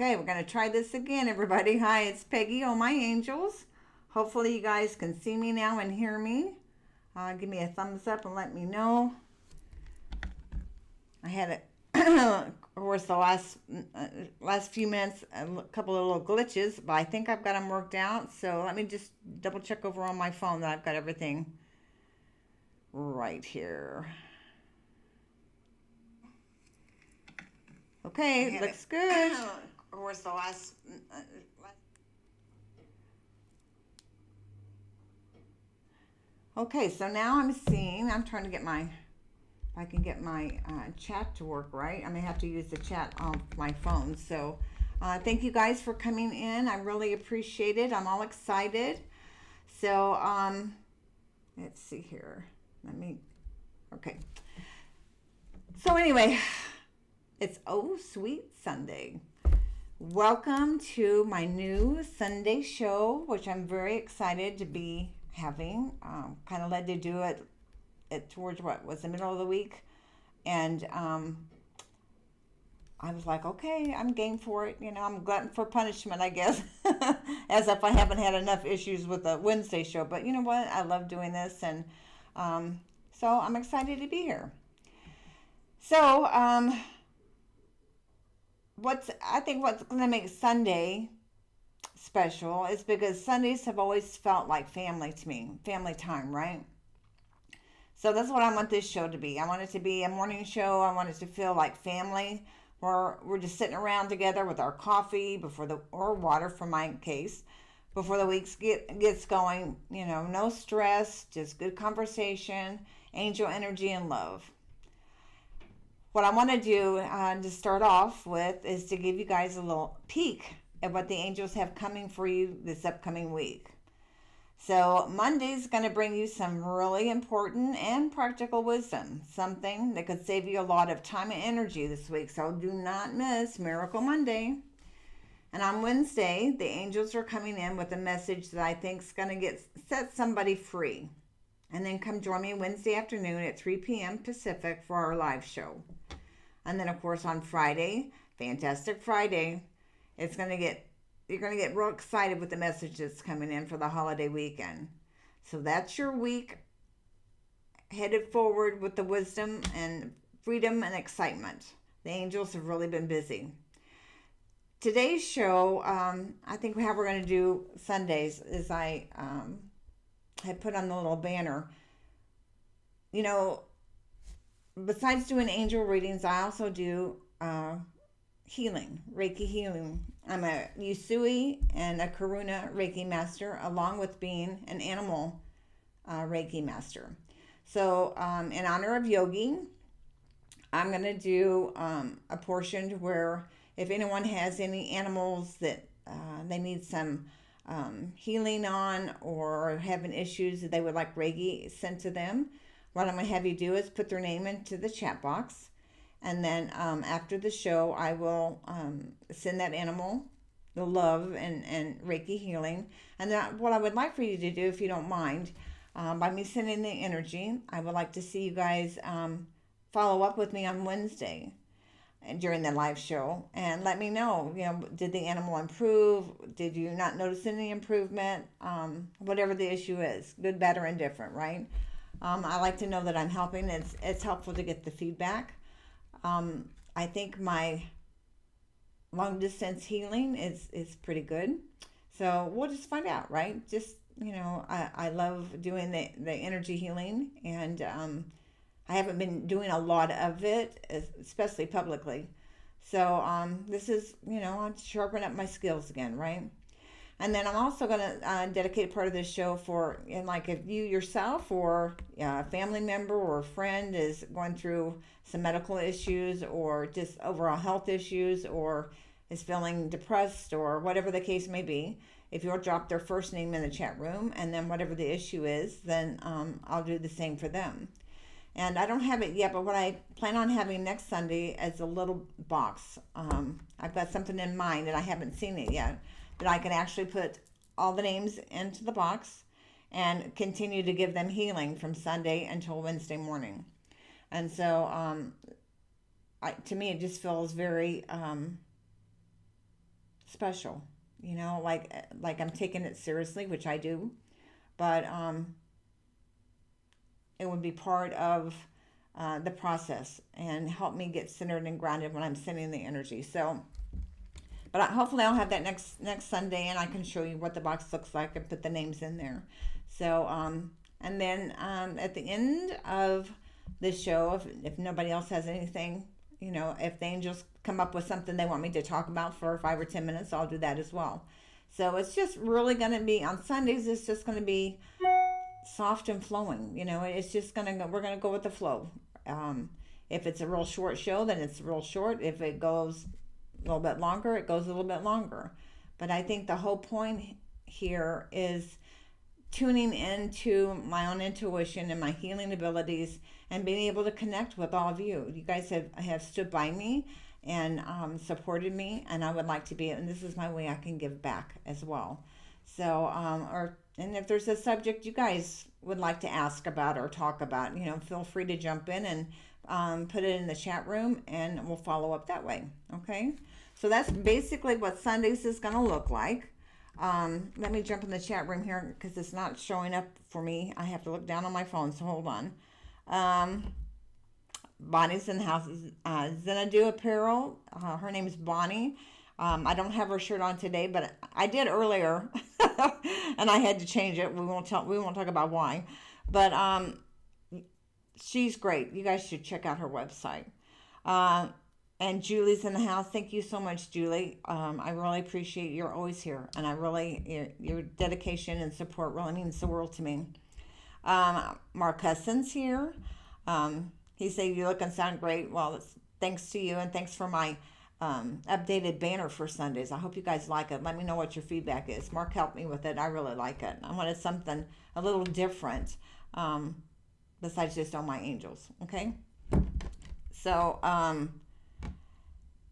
Okay, we're going to try this again, everybody. Hi, it's Peggy, oh my angels. Hopefully you guys can see me now and hear me. Give me a thumbs up and let me know. I had of course, the last few minutes, a couple of little glitches, but I think I've got them worked out. So let me just double check over on my phone that I've got everything right here. Okay, looks good. Of course, the last. Okay, so now I'm trying to get if I can get my chat to work right. I may have to use the chat on my phone. So thank you guys for coming in. I really appreciate it. I'm all excited. So let's see here. Okay. So anyway, it's Oh Sweet Sunday. Welcome to my new Sunday show, which I'm very excited to be having. Kind of led to do it towards what was the middle of the week, and I was like, okay, I'm game for it. I'm glutton for punishment, I guess, as if I haven't had enough issues with the Wednesday show. But you know what? I love doing this, and so I'm excited to be here. So I think what's going to make Sunday special is because Sundays have always felt like family to me, family time, right? So that's what I want this show to be. I want it to be a morning show. I want it to feel like family, where we're just sitting around together with our coffee or water for my case, before the week gets going. No stress, just good conversation, angel energy, and love. What I want to do to start off with is to give you guys a little peek at what the angels have coming for you this upcoming week. So Monday's going to bring you some really important and practical wisdom, something that could save you a lot of time and energy this week. So do not miss Miracle Monday. And on Wednesday, the angels are coming in with a message that I think is going to set somebody free. And then come join me Wednesday afternoon at 3 p.m. Pacific for our live show. And then, of course, on Friday, Fantastic Friday, you're going to get real excited with the message that's coming in for the holiday weekend. So that's your week headed forward with the wisdom and freedom and excitement. The angels have really been busy. Today's show, I think how we're going to do Sundays is I had put on the little banner. Besides doing angel readings, I also do healing, Reiki healing. I'm a Usui and a Karuna Reiki master, along with being an animal Reiki master. So in honor of Yogi, I'm going to do a portion where if anyone has any animals that they need some healing on, or having issues that they would like Reiki sent to them, what I'm going to have you do is put their name into the chat box. And then after the show, I will send that animal the love and Reiki healing. And what I would like for you to do, if you don't mind, by me sending the energy, I would like to see you guys follow up with me on Wednesday and during the live show, and let me know, did the animal improve? Did you not notice any improvement? Whatever the issue is, good, bad, or indifferent, right? I like to know that I'm helping. It's helpful to get the feedback. I think my long distance healing is pretty good. So we'll just find out, right? I love doing the energy healing, and I haven't been doing a lot of it, especially publicly. So this is, I'll sharpen up my skills again, right? And then I'm also going to dedicate part of this show if you yourself or a family member or a friend is going through some medical issues, or just overall health issues, or is feeling depressed, or whatever the case may be, if you'll drop their first name in the chat room, and then whatever the issue is, then I'll do the same for them. And I don't have it yet, but what I plan on having next Sunday is a little box. I've got something in mind, and I haven't seen it yet, that I can actually put all the names into the box and continue to give them healing from Sunday until Wednesday morning. And so to me, it just feels very special, like I'm taking it seriously, which I do, but it would be part of the process and help me get centered and grounded when I'm sending the energy. So, but hopefully I'll have that next Sunday, and I can show you what the box looks like and put the names in there. So, and then at the end of the show, if nobody else has anything, if the angels come up with something they want me to talk about for 5 or 10 minutes, I'll do that as well. So it's just really going to be, on Sundays, it's just going to be soft and flowing. It's just going to go, we're going to go with the flow. If it's a real short show, then it's real short. If it goes a little bit longer, it goes a little bit longer. But I think the whole point here is tuning into my own intuition and my healing abilities and being able to connect with all of you. You guys have stood by me and supported me, and I would like to be, and this is my way I can give back as well. So, and if there's a subject you guys would like to ask about or talk about, feel free to jump in and put it in the chat room, and we'll follow up that way. Okay? So that's basically what Sundays is going to look like. Let me jump in the chat room here because it's not showing up for me. I have to look down on my phone, so hold on. Bonnie's in the house. Xanadu Apparel. Her name is Bonnie. I don't have her shirt on today, but I did earlier, and I had to change it. We won't talk about why, but she's great. You guys should check out her website. And Julie's in the house. Thank you so much, Julie. I really appreciate you're always here, and your dedication and support really means the world to me. Mark Husson's here. He said you look and sound great. Well, it's thanks to you, and thanks for my updated banner for Sundays. I hope you guys like it. Let me know what your feedback is. Mark helped me with it. I really like it. I wanted something a little different besides just Oh My Angels. Okay? So,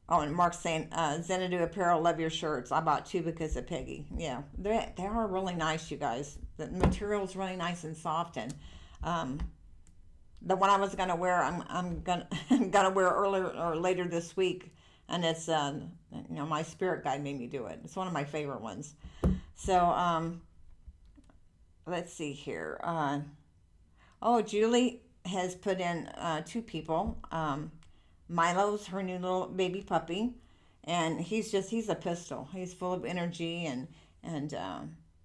and Mark's saying, Xanadu Apparel, love your shirts. I bought 2 because of Peggy. Yeah, they are really nice, you guys. The material's really nice and soft, and the one I was gonna wear, I'm gonna wear earlier or later this week, and it's my spirit guide made me do it. It's one of my favorite ones. So let's see here. Julie has put in 2 people. Milo's her new little baby puppy, and he's a pistol. He's full of energy, and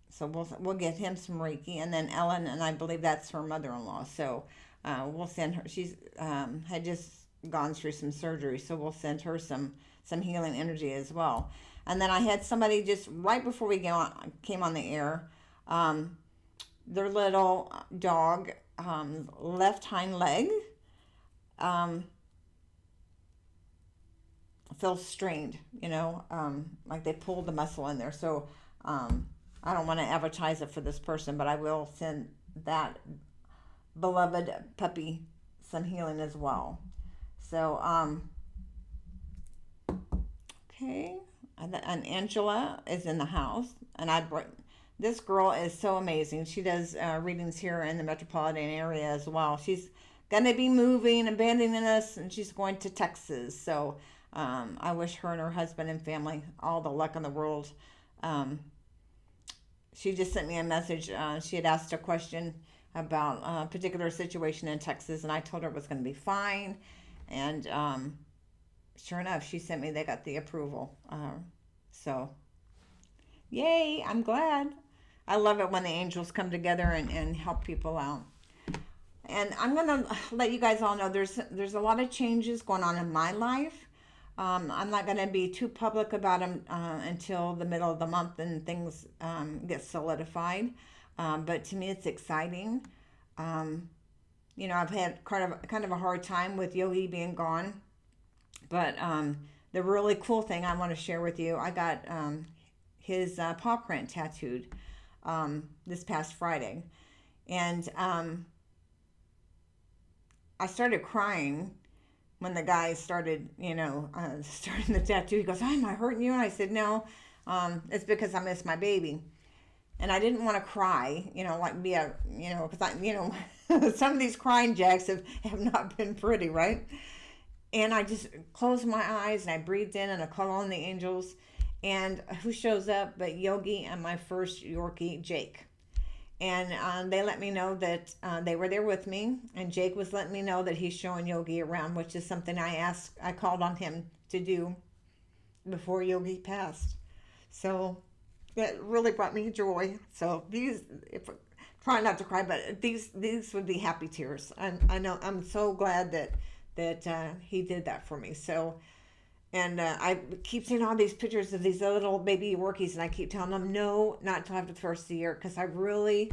so we'll get him some Reiki, and then Ellen, and I believe that's her mother-in-law. So we'll send her. She's had just gone through some surgery, so we'll send her some healing energy as well. And then I had somebody just right before we came on the air. Their little dog left hind leg feels strained, like they pulled the muscle in there. So I don't want to advertise it for this person, but I will send that beloved puppy some healing as well. So okay, and Angela is in the house, and this girl is so amazing. She does readings here in the metropolitan area as well. She's gonna be moving, abandoning us, and she's going to Texas. So I wish her and her husband and family all the luck in the world. She just sent me a message. She had asked a question about a particular situation in Texas, and I told her it was going to be fine. And sure enough, she sent me, they got the approval. So, yay, I'm glad. I love it when the angels come together and help people out. And I'm going to let you guys all know there's a lot of changes going on in my life. I'm not going to be too public about them until the middle of the month and things get solidified. But to me, it's exciting. I've had kind of a hard time with Yogi being gone. But the really cool thing I want to share with you, I got his paw print tattooed this past Friday. And I started crying when the guy started, starting the tattoo. He goes, am I hurting you? And I said, no, it's because I miss my baby. And I didn't want to cry, because some of these crying jacks have not been pretty, right? And I just closed my eyes and I breathed in and I called on the angels. And who shows up but Yogi and my first Yorkie, Jake. And they let me know that they were there with me, and Jake was letting me know that he's showing Yogi around, which is something I called on him to do before Yogi passed. So that really brought me joy. So these, if try not to cry, but these would be happy tears. I know I'm so glad that he did that for me. So. And I keep seeing all these pictures of these little baby Yorkies, and I keep telling them no, not till after the first of the year, because I really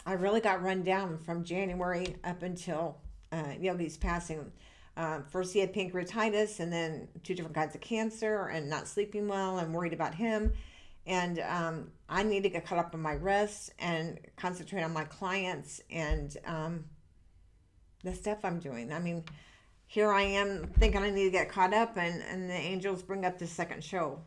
got run down from January up until Yogi's passing. First, he had pancreatitis, and then 2 different kinds of cancer, and not sleeping well, and worried about him. And I need to get caught up on my rest and concentrate on my clients and the stuff I'm doing. I mean, here I am thinking I need to get caught up, and the angels bring up the second show.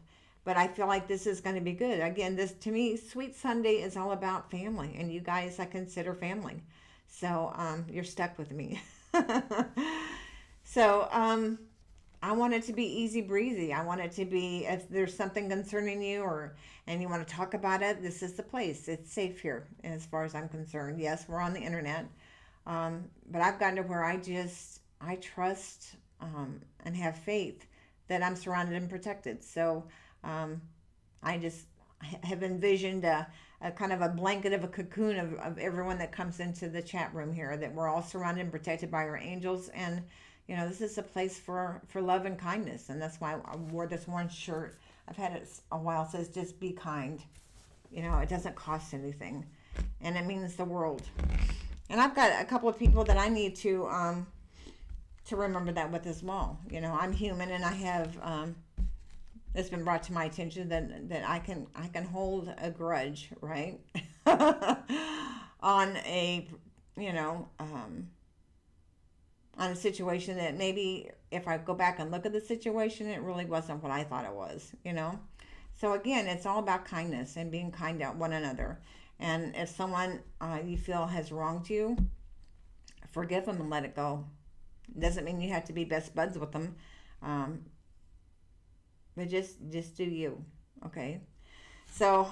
But I feel like this is going to be good. Again, this, to me, Sweet Sunday is all about family, and you guys I consider family. So you're stuck with me. So I want it to be easy breezy. I want it to be, if there's something concerning you and you want to talk about it, this is the place. It's safe here as far as I'm concerned. Yes, we're on the internet. But I've gotten to where I trust and have faith that I'm surrounded and protected. So I just have envisioned a kind of a blanket of a cocoon of everyone that comes into the chat room here, that we're all surrounded and protected by our angels. And, you know, this is a place for love and kindness. And that's why I wore this one shirt. I've had it a while. It says, just be kind. You know, it doesn't cost anything. And it means the world. And I've got a couple of people that I need to remember that with as well. You know, I'm human, and I have it's been brought to my attention that I can hold a grudge, right? On a, you know, on a situation that maybe if I go back and look at the situation, it really wasn't what I thought it was, you know? So again, it's all about kindness and being kind to one another. And if someone you feel has wronged you, forgive them and let it go. Doesn't mean you have to be best buds with them, but just do you, okay? So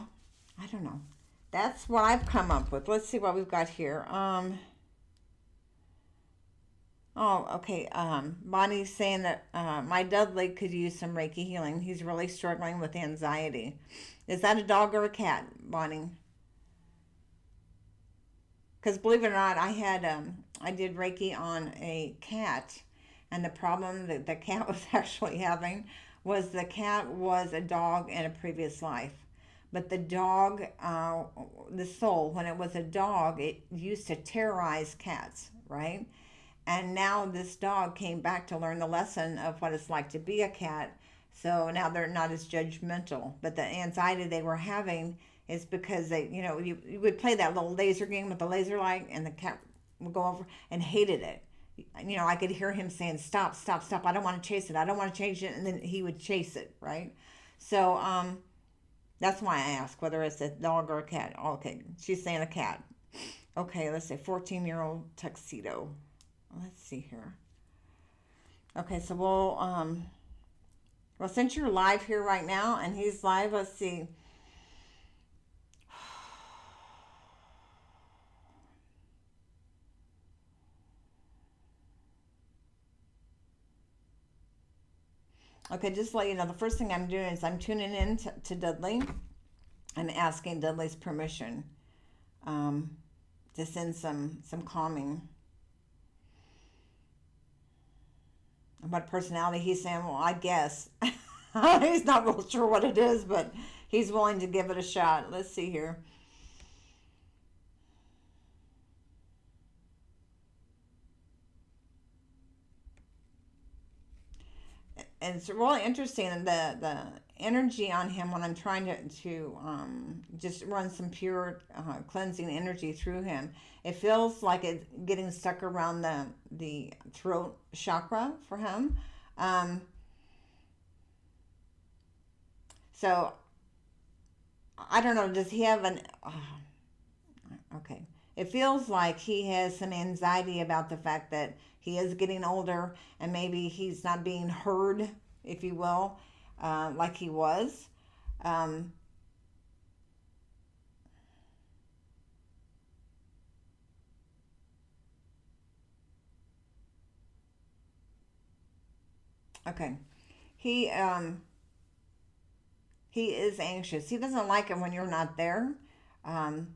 I don't know. That's what I've come up with. Let's see what we've got here. Oh, okay. Bonnie's saying that my Dudley could use some Reiki healing. He's really struggling with anxiety. Is that a dog or a cat, Bonnie? Because believe it or not, I did Reiki on a cat, and the problem that the cat was actually having was the cat was a dog in a previous life. But the dog, the soul, when it was a dog, it used to terrorize cats, right? And now this dog came back to learn the lesson of what it's like to be a cat. So now they're not as judgmental. But the anxiety they were having is because they, you know, you would play that little laser game with the laser light, and the cat would go over and hated it. You know, I could hear him saying, stop, stop, stop. I don't want to chase it. I don't want to change it. And then he would chase it, right? So that's why I ask whether it's a dog or a cat. Okay, she's saying a cat. Okay, let's say 14-year-old tuxedo. Let's see here. Okay, so well, since you're live here right now and he's live, let's see. Okay, just to let you know, the first thing I'm doing is I'm tuning in to Dudley and asking Dudley's permission to send some calming. What personality he's saying? Well, I guess. He's not real sure what it is, but he's willing to give it a shot. Let's see here. And it's really interesting, the energy on him when I'm trying to just run some pure cleansing energy through him. It feels like it's getting stuck around the throat chakra for him. So I don't know. Does he have an? Okay. It feels like he has some anxiety about the fact that he is getting older and maybe he's not being heard, if you will, like he was. Um, okay. He um, he is anxious. He doesn't like it when you're not there. Um,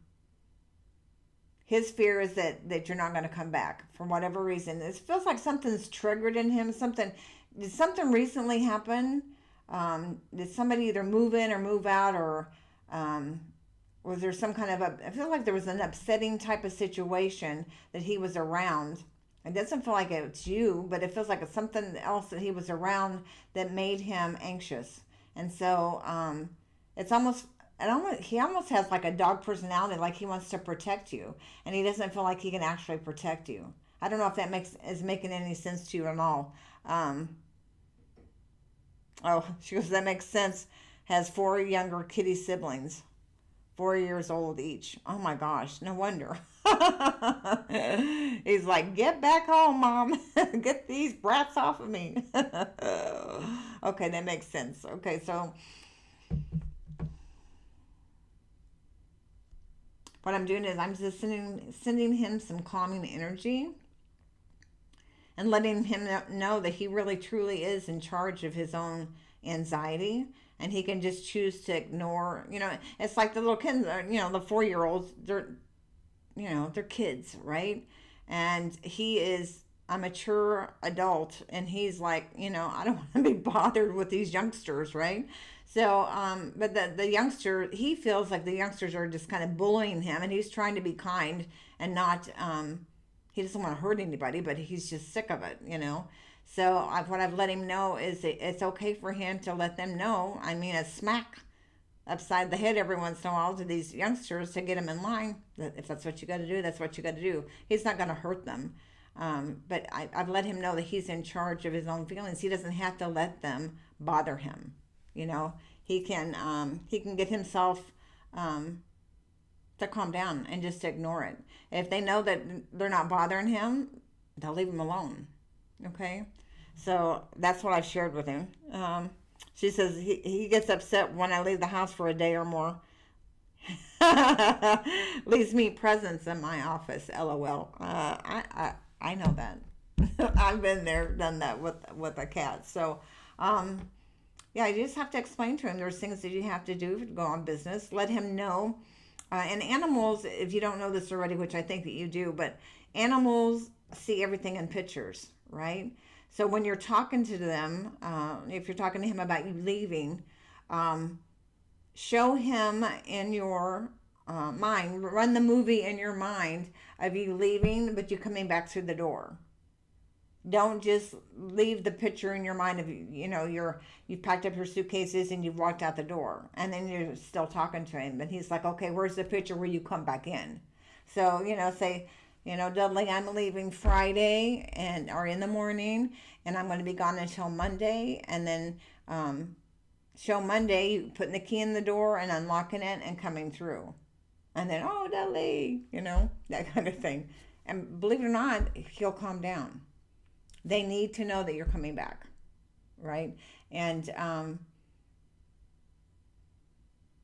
his fear is that you're not going to come back for whatever reason. It feels like something's triggered in him. Did something recently happen? Did somebody either move in or move out, or um, was there some kind of I feel like there was an upsetting type of situation that he was around. It doesn't feel like it's you, but it feels like it's something else that he was around that made him anxious. And so it's almost he almost has like a dog personality, like he wants to protect you, and he doesn't feel like he can actually protect you. I don't know if that makes is making any sense to you at all. Um, oh, she goes, that makes sense. Has four younger kitty siblings, 4 years old each. Oh my gosh, no wonder. He's like, get back home, mom. Get these brats off of me. Okay, that makes sense. Okay, so what I'm doing is I'm just sending him some calming energy and letting him know that he really truly is in charge of his own anxiety, and he can just choose to ignore. It's like the little kids, the 4-year-olds, they're kids, right? And he is a mature adult, and he's like, I don't want to be bothered with these youngsters, right? So, but the youngster, he feels like the youngsters are just kind of bullying him, and he's trying to be kind and not, he doesn't want to hurt anybody, but he's just sick of it. So what I've let him know is it's okay for him to let them know. I mean, a smack upside the head every once in a while to these youngsters to get them in line. If that's what you got to do, that's what you got to do. He's not going to hurt them. But I've let him know that he's in charge of his own feelings. He doesn't have to let them bother him. He can get himself to calm down and just ignore it. If they know that they're not bothering him, they'll leave him alone. Okay, so that's what I've shared with him. She says he gets upset when I leave the house for a day or more. Leaves me presents in my office. LOL. I know that. I've been there, done that with a cat. So, yeah, you just have to explain to him there's things that you have to do to go on business. Let him know. And animals, if you don't know this already, which I think that you do, but animals see everything in pictures, right? So when you're talking to them, if you're talking to him about you leaving, show him in your mind, run the movie in your mind of you leaving, but you coming back through the door. Don't just leave the picture in your mind of you've packed up your suitcases and you've walked out the door, and then you're still talking to him. But he's like, okay, where's the picture where you come back in? So say, Dudley, I'm leaving Friday or in the morning, and I'm going to be gone until Monday, and then show Monday putting the key in the door and unlocking it and coming through, and then Dudley, that kind of thing. And believe it or not, he'll calm down. They need to know that you're coming back, right? And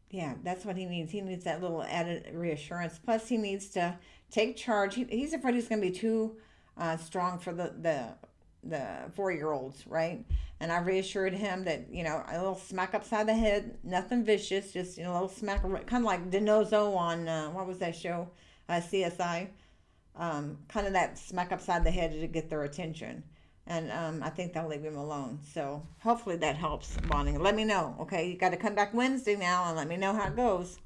yeah, that's what he needs. He needs that little added reassurance. Plus, he needs to take charge. He's afraid he's going to be too strong for the 4-year-olds, right? And I reassured him that a little smack upside the head, nothing vicious, just a little smack, kind of like DiNozzo on what was that show, CSI. Kind of that smack upside the head to get their attention. And I think they'll leave him alone. So hopefully that helps, bonding. Let me know, okay? You got to come back Wednesday now and let me know how it goes.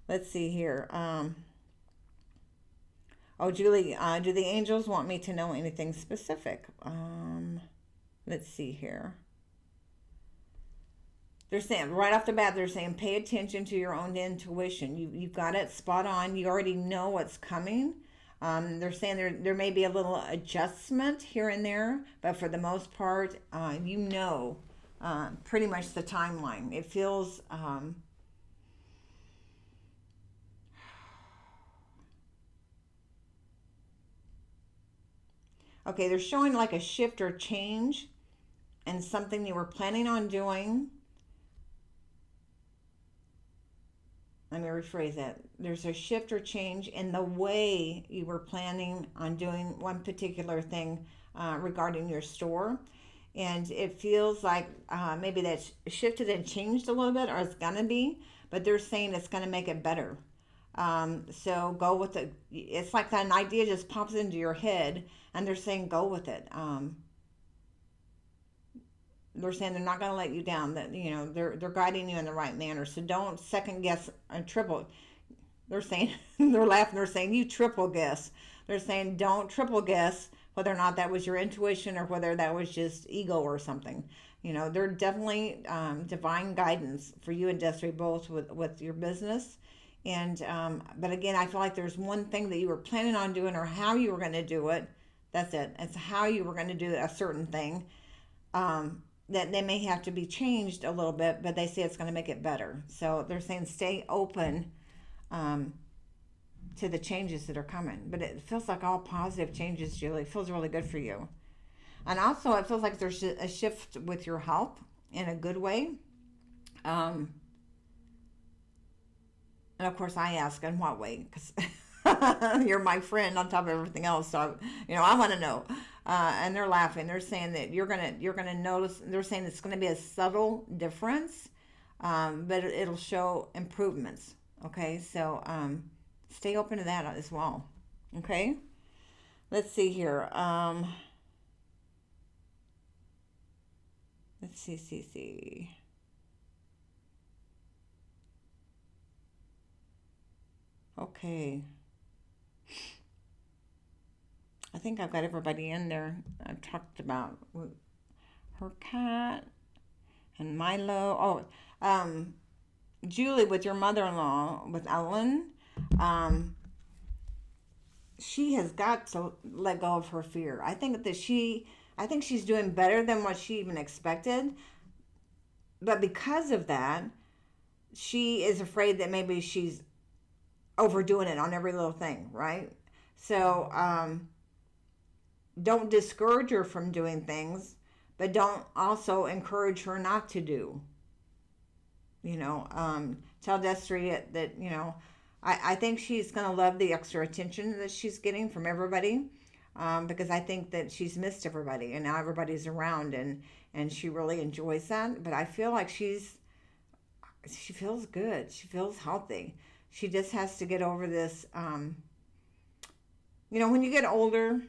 Let's see here. Julie, do the angels want me to know anything specific? Let's see here. They're saying, right off the bat, they're saying, pay attention to your own intuition. You've got it spot on. You already know what's coming. They're saying there may be a little adjustment here and there, but for the most part, pretty much the timeline. It feels okay. They're showing like a shift or change and something you were planning on doing. Let me rephrase that. There's a shift or change in the way you were planning on doing one particular thing regarding your store. And it feels like maybe that's shifted and changed a little bit, or it's going to be, but they're saying it's going to make it better. So go with it. It's like that an idea just pops into your head, and they're saying go with it. They're saying they're not going to let you down. That they're guiding you in the right manner. So don't second guess and triple. They're saying they're laughing. They're saying you triple guess. They're saying don't triple guess whether or not that was your intuition or whether that was just ego or something. They're definitely divine guidance for you and Desiree both with your business. And but again, I feel like there's one thing that you were planning on doing or how you were going to do it. That's it. It's how you were going to do a certain thing. That they may have to be changed a little bit, but they say it's going to make it better. So they're saying stay open to the changes that are coming. But it feels like all positive changes, Julie. It feels really good for you. And also, it feels like there's a shift with your health in a good way. And of course, I ask in what way, because you're my friend on top of everything else. So I want to know. And they're laughing. They're saying that you're gonna notice. They're saying it's gonna be a subtle difference, but it'll show improvements. Okay, so stay open to that as well. Okay, let's see here. Let's see. Okay. I think I've got everybody in there. I've talked about her cat and Milo. Julie, with your mother-in-law, with Ellen, she has got to let go of her fear. I think she's doing better than what she even expected. But because of that, she is afraid that maybe she's overdoing it on every little thing, right? So, don't discourage her from doing things, but don't also encourage her not to do. Tell Desiree that I think she's going to love the extra attention that she's getting from everybody, because I think that she's missed everybody, and now everybody's around, and she really enjoys that. But I feel like she feels good. She feels healthy. She just has to get over this. When you get older,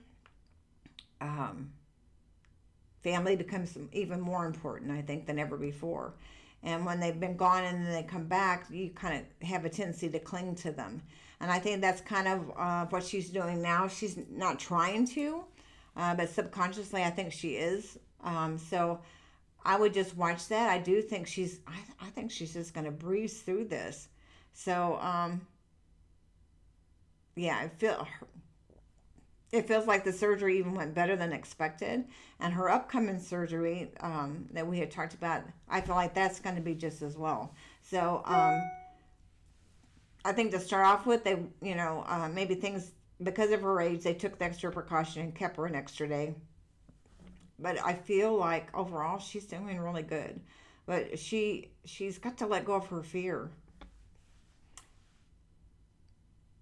family becomes even more important, I think, than ever before. And when they've been gone and then they come back, you kind of have a tendency to cling to them. And I think that's kind of what she's doing now. She's not trying to, but subconsciously, I think she is. So I would just watch that. I do think I think she's just going to breeze through this. So, yeah, it feels like the surgery even went better than expected. And her upcoming surgery that we had talked about, I feel like that's going to be just as well. So I think to start off with, they, maybe things, because of her age, they took the extra precaution and kept her an extra day. But I feel like overall she's doing really good. But she's got to let go of her fear.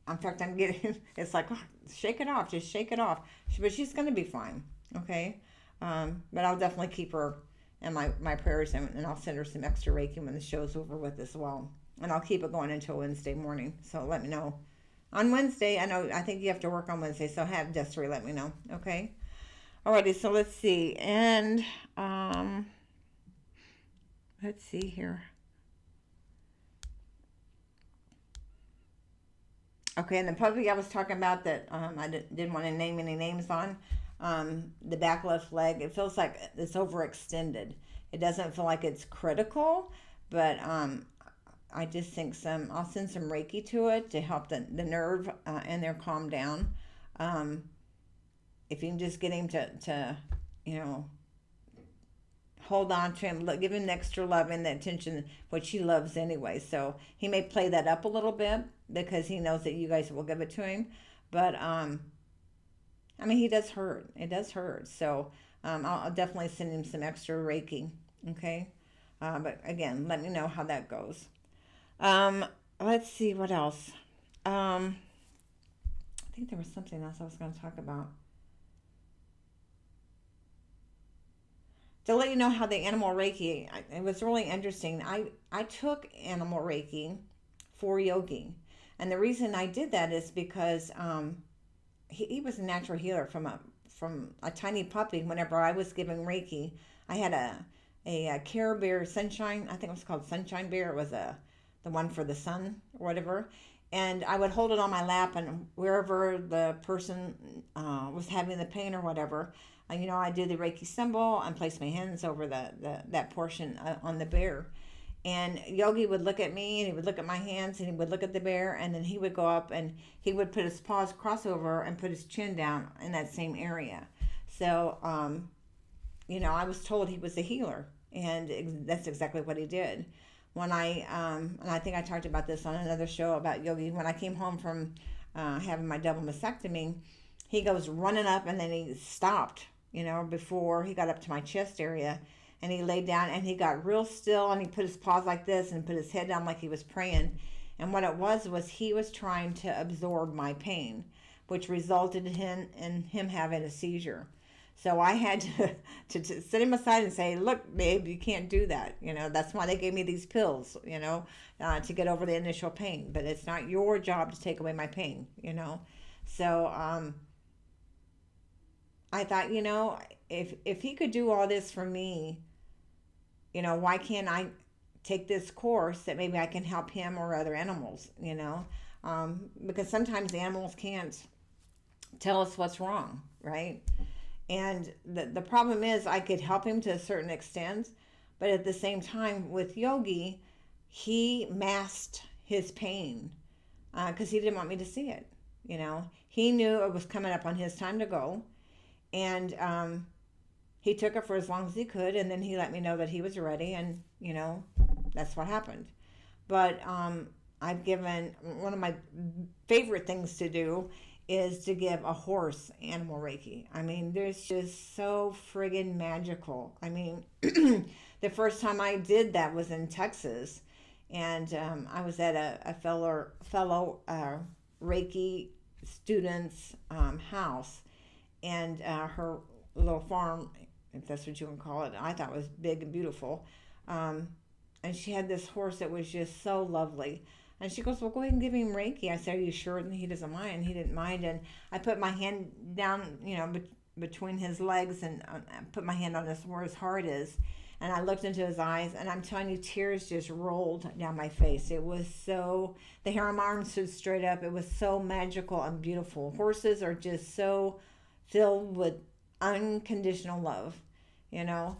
In fact, I'm getting, it's like, oh, shake it off, just shake it off. But she's going to be fine, okay? But I'll definitely keep her in my prayers, and I'll send her some extra Reiki when the show's over with as well. And I'll keep it going until Wednesday morning, so let me know. On Wednesday, I think you have to work on Wednesday, so have Desiree let me know, okay? Alrighty, so let's see. And, let's see here. Okay, and the puppy I was talking about that I didn't want to name any names on, the back left leg, it feels like it's overextended. It doesn't feel like it's critical, but I just think I'll send some Reiki to it to help the nerve in there calm down. If you can just get him to hold on to him, give him extra love and the attention, which he loves anyway. So he may play that up a little bit because he knows that you guys will give it to him. But I mean, he does hurt. It does hurt. So I'll definitely send him some extra Reiki. Okay. But again, let me know how that goes. Um, let's see what else. I think there was something else I was going to talk about. To let you know how the animal Reiki, it was really interesting. I took animal Reiki for Yogi. And the reason I did that is because he was a natural healer from a tiny puppy. Whenever I was giving Reiki, I had a Care Bear Sunshine. I think it was called Sunshine Bear. It was the one for the sun or whatever. And I would hold it on my lap, and wherever the person was having the pain or whatever, I did the Reiki symbol and placed my hands over that portion on the bear. And Yogi would look at me, and he would look at my hands, and he would look at the bear, and then he would go up and he would put his paws crossover and put his chin down in that same area. So, I was told he was a healer, and that's exactly what he did. When and I think I talked about this on another show about Yogi, when I came home from having my double mastectomy, he goes running up, and then he stopped, before he got up to my chest area, and he laid down, and he got real still, and he put his paws like this and put his head down like he was praying. And what it was he was trying to absorb my pain, which resulted in him having a seizure. So I had to sit him aside and say, look, babe, you can't do that. That's why they gave me these pills, to get over the initial pain. But it's not your job to take away my pain, So I thought, if he could do all this for me, why can't I take this course that maybe I can help him or other animals, because sometimes the animals can't tell us what's wrong, right? And the problem is I could help him to a certain extent, but at the same time with Yogi, he masked his pain because he didn't want me to see it. He knew it was coming up on his time to go, and he took it for as long as he could, and then he let me know that he was ready, and that's what happened. But I've given one of my favorite things to do is to give a horse animal Reiki. I mean, there's just so friggin' magical. I mean, the first time I did that was in Texas, and I was at a fellow Reiki student's house, and her little farm, if that's what you would call it, I thought was big and beautiful. And she had this horse that was just so lovely. And she goes, well, go ahead and give him Reiki. I said, are you sure? And he doesn't mind. He didn't mind. And I put my hand down, between his legs, and put my hand on where his heart is. And I looked into his eyes, and I'm telling you, tears just rolled down my face. It was the hair on my arm stood straight up. It was so magical and beautiful. Horses are just so filled with unconditional love, Of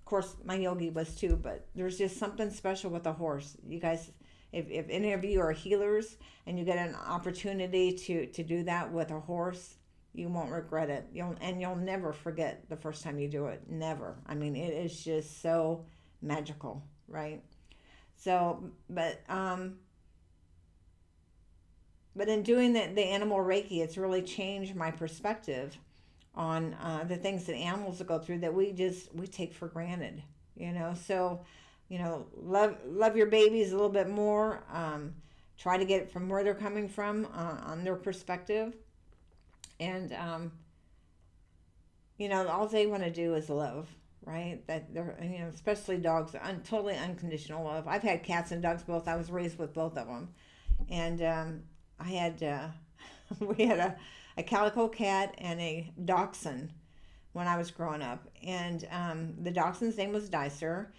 course, my Yogi was too, but there's just something special with a horse. You guys, if any of you are healers and you get an opportunity to do that with a horse, you won't regret it. You'll never forget the first time you do it. Never. I mean, it is just so magical, right? So, but in doing the animal Reiki, it's really changed my perspective on the things that animals go through that we take for granted, So, love your babies a little bit more. Try to get it from where they're coming from on their perspective. And, all they want to do is love, right? That they're, especially dogs, totally unconditional love. I've had cats and dogs both. I was raised with both of them. And I had, we had a calico cat and a dachshund when I was growing up. And the dachshund's name was Dicer.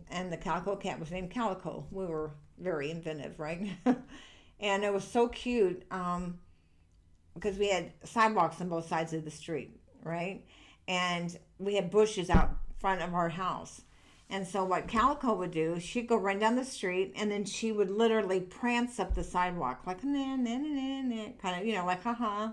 And the calico cat was named Calico. We were very inventive, right? And it was so cute because we had sidewalks on both sides of the street, right? And we had bushes out front of our house. And so what Calico would do, she'd go run down the street, and then she would literally prance up the sidewalk, like, nah, nah, nah, nah, kind of, like, haha.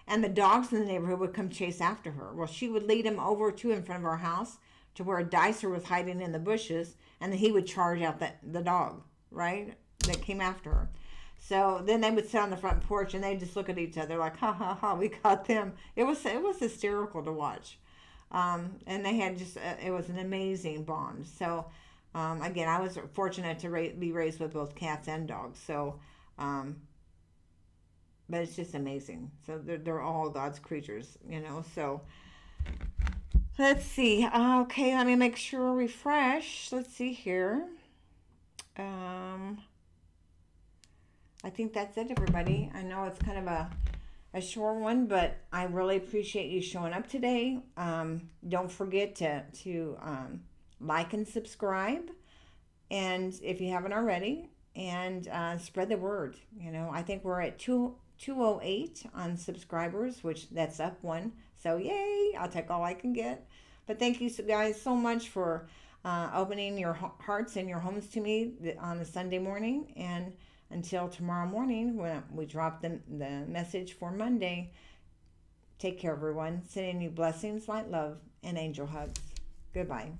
And the dogs in the neighborhood would come chase after her. Well, she would lead him over to in front of our house to where Dicer was hiding in the bushes, and then he would charge out the dog, right, that came after her. So then they would sit on the front porch and they'd just look at each other like, ha ha ha, we caught them. It was hysterical to watch. And they had just, it was an amazing bond. So, again, I was fortunate to be raised with both cats and dogs. So, but it's just amazing. So they're all God's creatures, you know. So let's see. Okay, let me make sure refresh. Let's see here. I think that's it, everybody. I know it's kind of a short one, but I really appreciate you showing up today. Don't forget to like and subscribe, and if you haven't already, and spread the word. You know, I think we're at 208 on subscribers, which that's up one. So yay! I'll take all I can get. But thank you guys so much for opening your hearts and your homes to me on a Sunday morning. And until tomorrow morning when we drop the message for Monday, take care, everyone. Sending you blessings, light, love, and angel hugs. Goodbye.